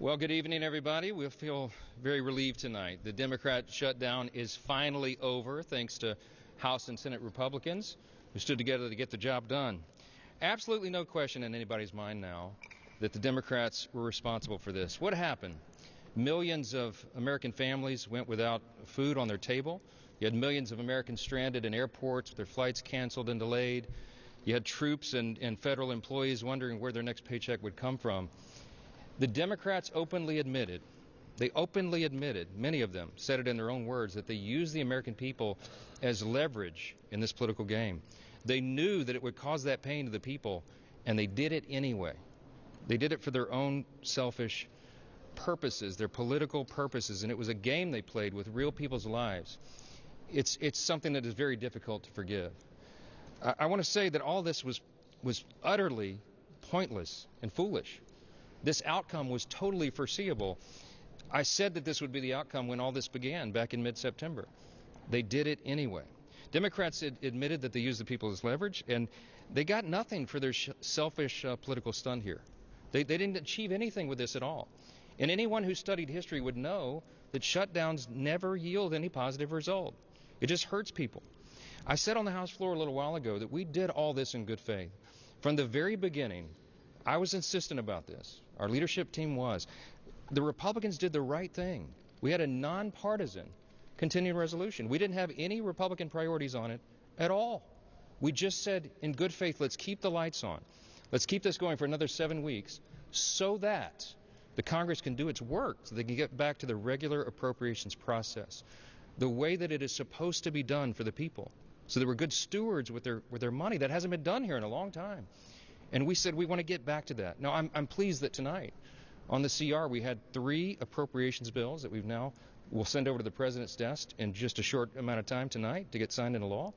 Well, good evening, everybody. We feel very relieved tonight. The Democrat shutdown is finally over, thanks to House and Senate Republicans who stood together to get the job done. Absolutely no question in anybody's mind now that the Democrats were responsible for this. What happened? Millions of American families went without food on their table. You had millions of Americans stranded in airports with their flights canceled and delayed. You had troops and federal employees wondering where their next paycheck would come from. The Democrats openly admitted, many of them said it in their own words, that they used the American people as leverage in this political game. They knew that it would cause that pain to the people, and they did it anyway. They did it for their own selfish purposes, their political purposes, and it was a game they played with real people's lives. It's something that is very difficult to forgive. I want to say that all this was utterly pointless and foolish. This outcome was totally foreseeable. I said that this would be the outcome when all this began back in mid-September. They did it anyway. Democrats admitted that they used the people as leverage, and they got nothing for their selfish political stunt here. They didn't achieve anything with this at all. And anyone who studied history would know that shutdowns never yield any positive result. It just hurts people. I said on the House floor a little while ago that we did all this in good faith. From the very beginning, I was insistent about this. Our leadership team was. The Republicans did the right thing. We had a nonpartisan continuing resolution. We didn't have any Republican priorities on it at all. We just said, in good faith, let's keep the lights on. Let's keep this going for another 7 weeks so that the Congress can do its work, so they can get back to the regular appropriations process, the way that it is supposed to be done for the people, so that we're good stewards with their money. That hasn't been done here in a long time. And we said we want to get back to that. Now, I'm pleased that tonight on the CR we had 3 appropriations bills that we'll send over to the President's desk in just a short amount of time tonight to get signed into law.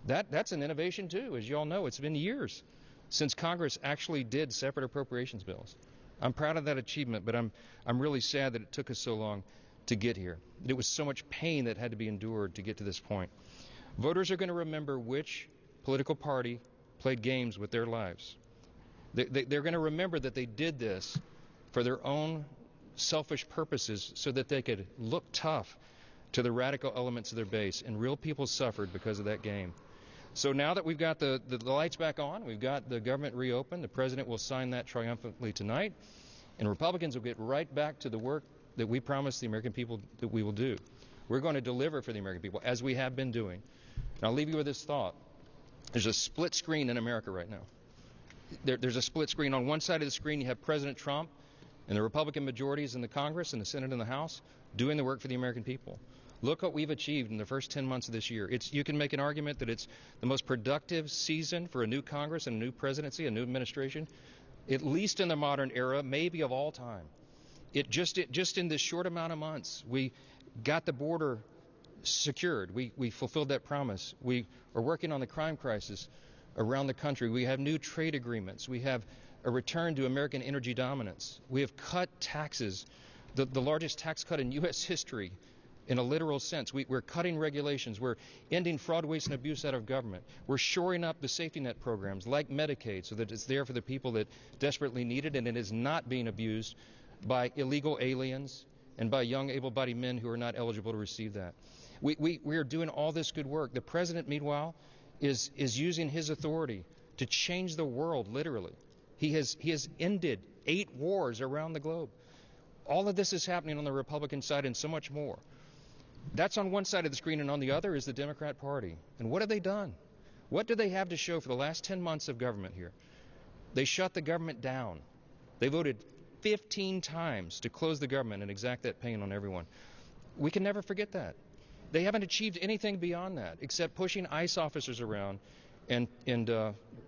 That's an innovation, too. As you all know, it's been years since Congress actually did separate appropriations bills. I'm proud of that achievement, but I'm really sad that it took us so long to get here. It was so much pain that had to be endured to get to this point. Voters are going to remember which political party played games with their lives. They're going to remember that they did this for their own selfish purposes so that they could look tough to the radical elements of their base, and real people suffered because of that game. So now that we've got the lights back on, we've got the government reopened, the President will sign that triumphantly tonight, and Republicans will get right back to the work that we promised the American people that we will do. We're going to deliver for the American people, as we have been doing. And I'll leave you with this thought. There's a split screen in America right now. There's a split screen. On one side of the screen you have President Trump and the Republican majorities in the Congress and the Senate and the House doing the work for the American people. Look what we've achieved in the first 10 months of this year. You can make an argument that it's the most productive season for a new Congress and a new presidency, a new administration, at least in the modern era, maybe of all time. Just in this short amount of months, we got the border secured. We fulfilled that promise. We are working on the crime crisis around the country. We have new trade agreements. We have a return to American energy dominance. We have cut taxes, the largest tax cut in U.S. history in a literal sense. We're cutting regulations. We're ending fraud, waste, and abuse out of government. We're shoring up the safety net programs like Medicaid so that it's there for the people that desperately need it, and it is not being abused by illegal aliens and by young able-bodied men who are not eligible to receive that. We are doing all this good work. The President, meanwhile, is using his authority to change the world, literally. He has ended 8 wars around the globe. All of this is happening on the Republican side and so much more. That's on one side of the screen, and on the other is the Democrat Party. And what have they done? What do they have to show for the last 10 months of government here? They shut the government down. They voted 15 times to close the government and exact that pain on everyone. We can never forget that. They haven't achieved anything beyond that except pushing ICE officers around and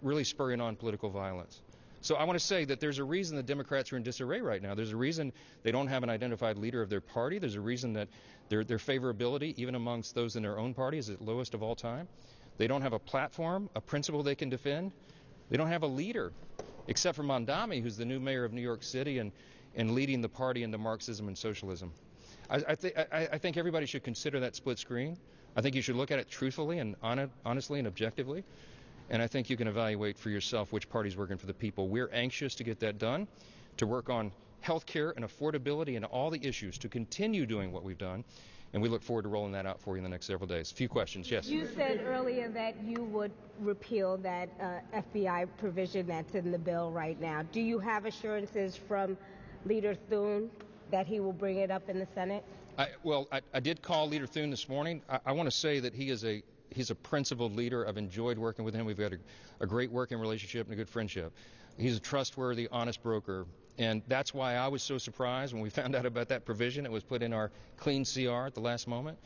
really spurring on political violence. So I want to say that there's a reason the Democrats are in disarray right now. There's a reason they don't have an identified leader of their party. There's a reason that their favorability, even amongst those in their own party, is at lowest of all time. They don't have a platform, a principle they can defend. They don't have a leader, except for Mondami, who's the new mayor of New York City and leading the party into Marxism and socialism. I think everybody should consider that split screen. I think you should look at it truthfully and honestly and objectively. And I think you can evaluate for yourself which party's working for the people. We're anxious to get that done, to work on health care and affordability and all the issues to continue doing what we've done. And we look forward to rolling that out for you in the next several days. A few questions, yes? You said earlier that you would repeal that FBI provision that's in the bill right now. Do you have assurances from Leader Thune that he will bring it up in the Senate? I did call Leader Thune this morning. I want to say that he's a principled leader. I've enjoyed working with him. We've got a great working relationship and a good friendship. He's a trustworthy, honest broker. And that's why I was so surprised when we found out about that provision. It was put in our clean CR at the last moment.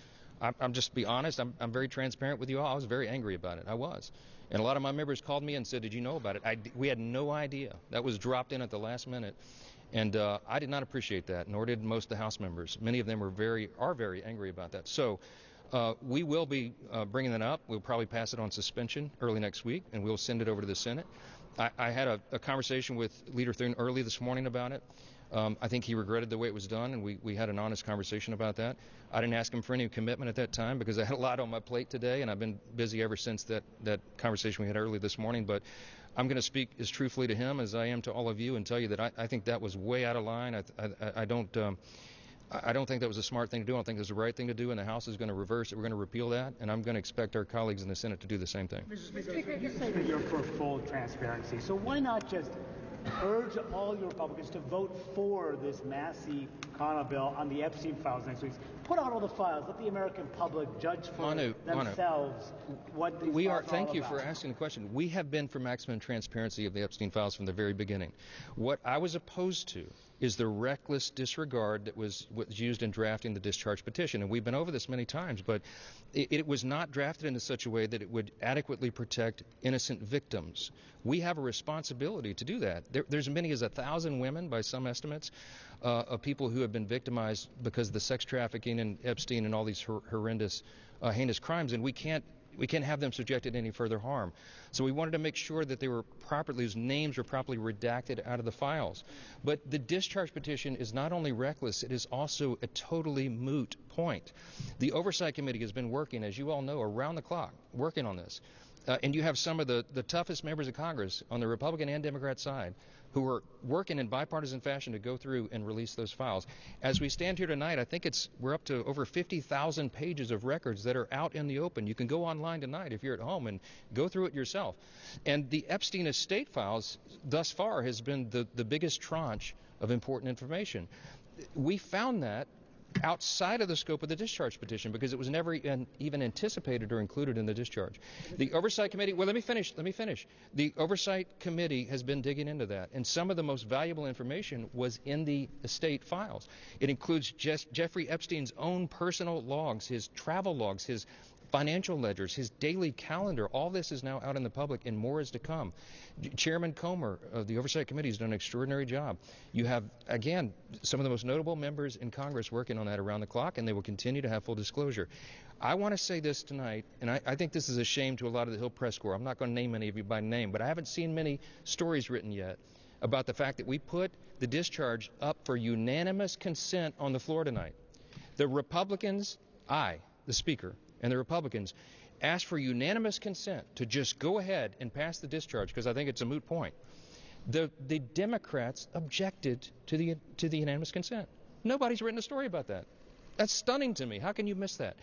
I'm just be honest. I'm very transparent with you all. I was very angry about it. I was. And a lot of my members called me and said, did you know about it? We had no idea. That was dropped in at the last minute. And I did not appreciate that, nor did most of the House members. Many of them are very angry about that. So we will be bringing that up. We'll probably pass it on suspension early next week, and we'll send it over to the Senate. I had a conversation with Leader Thune early this morning about it. I think he regretted the way it was done, and we had an honest conversation about that. I didn't ask him for any commitment at that time because I had a lot on my plate today, and I've been busy ever since that conversation we had early this morning. But I'm going to speak as truthfully to him as I am to all of you and tell you that I think that was way out of line. I don't think that was a smart thing to do. I don't think it was the right thing to do, and the House is going to reverse it. We're going to repeal that, and I'm going to expect our colleagues in the Senate to do the same thing. Mr. Speaker, you say that you're for full transparency, so why not just urge all your Republicans to vote for this massive Connell bill on the Epstein files next week? Put out all the files. Let the American public judge for themselves what these files are all about. Thank you for asking the question. We have been for maximum transparency of the Epstein files from the very beginning. What I was opposed to is the reckless disregard that was used in drafting the discharge petition. And we've been over this many times, but it was not drafted in such a way that it would adequately protect innocent victims. We have a responsibility to do that. There's as many as 1,000 women, by some estimates, of people who have been victimized because of the sex trafficking and Epstein and all these horrendous, heinous crimes, and we can't have them subjected to any further harm. So we wanted to make sure that whose names were properly redacted out of the files. But the discharge petition is not only reckless, it is also a totally moot point. The Oversight Committee has been working, as you all know, around the clock, working on this. And you have some of the toughest members of Congress on the Republican and Democrat side who are working in bipartisan fashion to go through and release those files. As we stand here tonight, I think we're up to over 50,000 pages of records that are out in the open. You can go online tonight if you're at home and go through it yourself. And the Epstein estate files thus far has been the biggest tranche of important information. We found that outside of the scope of the discharge petition because it was never even anticipated or included in the discharge. The Oversight Committee, well, let me finish. The Oversight Committee has been digging into that, and some of the most valuable information was in the estate files. It includes Jeffrey Epstein's own personal logs, his travel logs, his financial ledgers, his daily calendar. All this is now out in the public, and more is to come. Chairman Comer of the Oversight Committee has done an extraordinary job. You have, again, some of the most notable members in Congress working on that around the clock, and they will continue to have full disclosure. I want to say this tonight, and I think this is a shame to a lot of the Hill Press Corps. I'm not going to name any of you by name, but I haven't seen many stories written yet about the fact that we put the discharge up for unanimous consent on the floor tonight. The Republicans, the Speaker, and the Republicans asked for unanimous consent to just go ahead and pass the discharge because I think it's a moot point. The Democrats objected to the unanimous consent. Nobody's written a story about that. That's stunning to me. How can you miss that?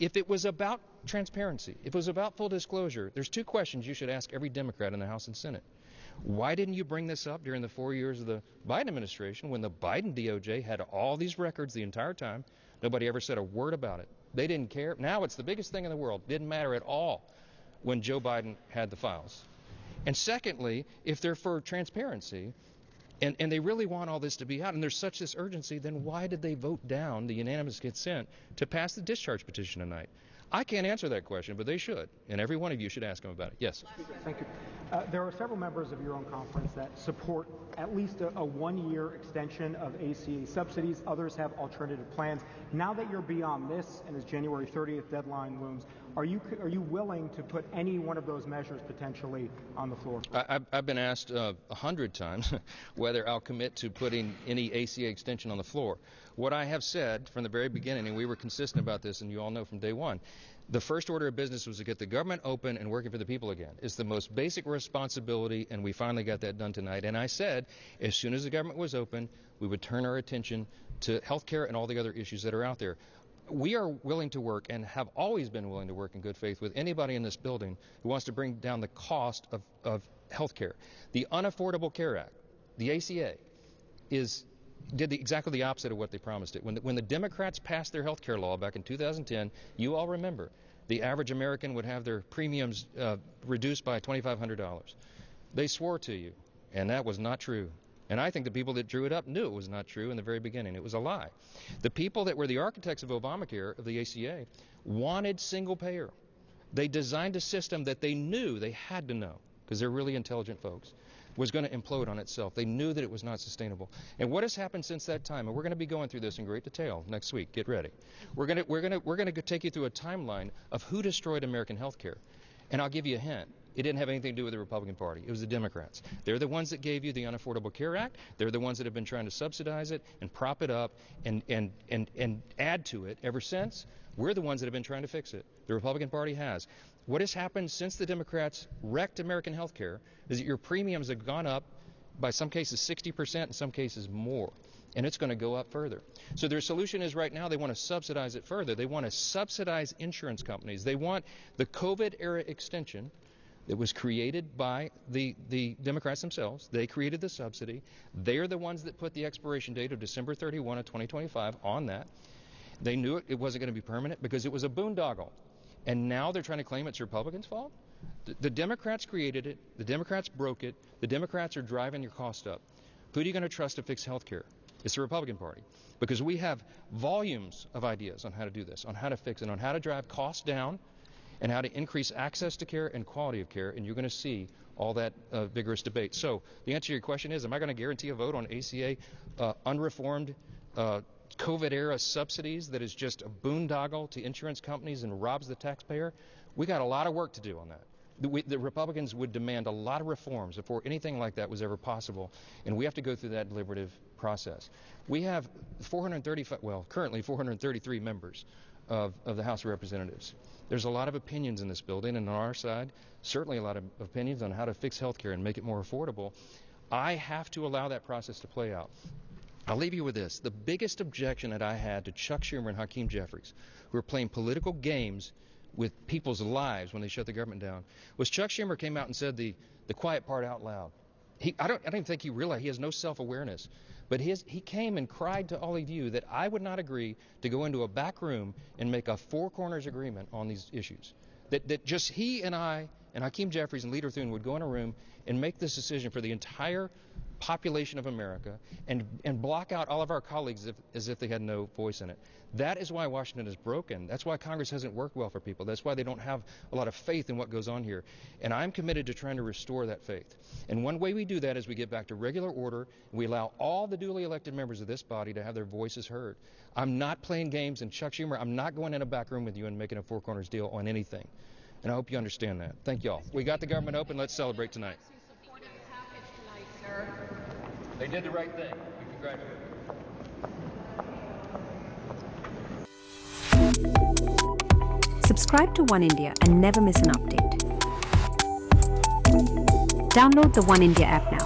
If it was about transparency, if it was about full disclosure, there's two questions you should ask every Democrat in the House and Senate. Why didn't you bring this up during the 4 years of the Biden administration when the Biden DOJ had all these records the entire time? Nobody ever said a word about it. They didn't care. Now it's the biggest thing in the world. Didn't matter at all when Joe Biden had the files. And secondly, if they're for transparency and they really want all this to be out and there's such this urgency, then why did they vote down the unanimous consent to pass the discharge petition tonight? I can't answer that question, but they should. And every one of you should ask them about it. Yes. Thank you. There are several members of your own conference that support at least a 1-year extension of ACA subsidies. Others have alternative plans. Now that you're beyond this and as January 30th deadline looms, are you willing to put any one of those measures potentially on the floor? I've been asked 100 times whether I'll commit to putting any ACA extension on the floor. What I have said from the very beginning, and we were consistent about this, and you all know from day one, The first order of business was to get the government open and working for the people again. It's the most basic responsibility, and we finally got that done tonight. And I said, as soon as the government was open, we would turn our attention to health care and all the other issues that are out there. We are willing to work and have always been willing to work in good faith with anybody in this building who wants to bring down the cost of health care. The Unaffordable Care Act, the ACA, did exactly the opposite of what they promised it. When the Democrats passed their health care law back in 2010, you all remember, the average American would have their premiums reduced by $2,500. They swore to you, and that was not true. And I think the people that drew it up knew it was not true in the very beginning. It was a lie. The people that were the architects of Obamacare, of the ACA, wanted single payer. They designed a system that they knew, they had to know, because they're really intelligent folks, was going to implode on itself. They knew that it was not sustainable. And what has happened since that time, and we're going to be going through this in great detail next week. Get ready. We're going to take you through a timeline of who destroyed American health care. And I'll give you a hint. It didn't have anything to do with the Republican Party. It was the Democrats. They're the ones that gave you the Unaffordable Care Act. They're the ones that have been trying to subsidize it and prop it up and add to it ever since. We're the ones that have been trying to fix it. The Republican Party has. What has happened since the Democrats wrecked American health care is that your premiums have gone up by some cases 60%, in some cases more. And it's going to go up further. So their solution is right now they want to subsidize it further. They want to subsidize insurance companies. They want the COVID era extension that was created by the Democrats themselves. They created the subsidy. They're the ones that put the expiration date of December 31 of 2025 on that. They knew it wasn't going to be permanent because it was a boondoggle. And now they're trying to claim it's Republicans' fault? The Democrats created it. The Democrats broke it. The Democrats are driving your cost up. Who are you going to trust to fix health care? It's the Republican Party. Because we have volumes of ideas on how to do this, on how to fix it, on how to drive costs down, and how to increase access to care and quality of care, and you're going to see all that vigorous debate. So the answer to your question is, am I going to guarantee a vote on ACA unreformed COVID-era subsidies that is just a boondoggle to insurance companies and robs the taxpayer? We got a lot of work to do on that. The Republicans would demand a lot of reforms before anything like that was ever possible, and we have to go through that deliberative process. We have currently 433 members of the House of Representatives. There's a lot of opinions in this building, and on our side, certainly a lot of opinions on how to fix health care and make it more affordable. I have to allow that process to play out. I'll leave you with this. The biggest objection that I had to Chuck Schumer and Hakeem Jeffries, who are playing political games with people's lives when they shut the government down, was Chuck Schumer came out and said the quiet part out loud. I don't even think he realized he has no self-awareness. But he came and cried to all of you that I would not agree to go into a back room and make a four corners agreement on these issues. That just he and I and Hakeem Jeffries and Leader Thune would go in a room and make this decision for the entire population of America and block out all of our colleagues as if they had no voice in it. That is why Washington is broken. That's why Congress hasn't worked well for people. That's why they don't have a lot of faith in what goes on here. And I'm committed to trying to restore that faith. And one way we do that is we get back to regular order and we allow all the duly elected members of this body to have their voices heard. I'm not playing games, and Chuck Schumer, I'm not going in a back room with you and making a four corners deal on anything. And I hope you understand that. Thank you all. We got the government open. Let's celebrate tonight. They did the right thing. We congratulate them. Subscribe to One India and never miss an update. Download the One India app now.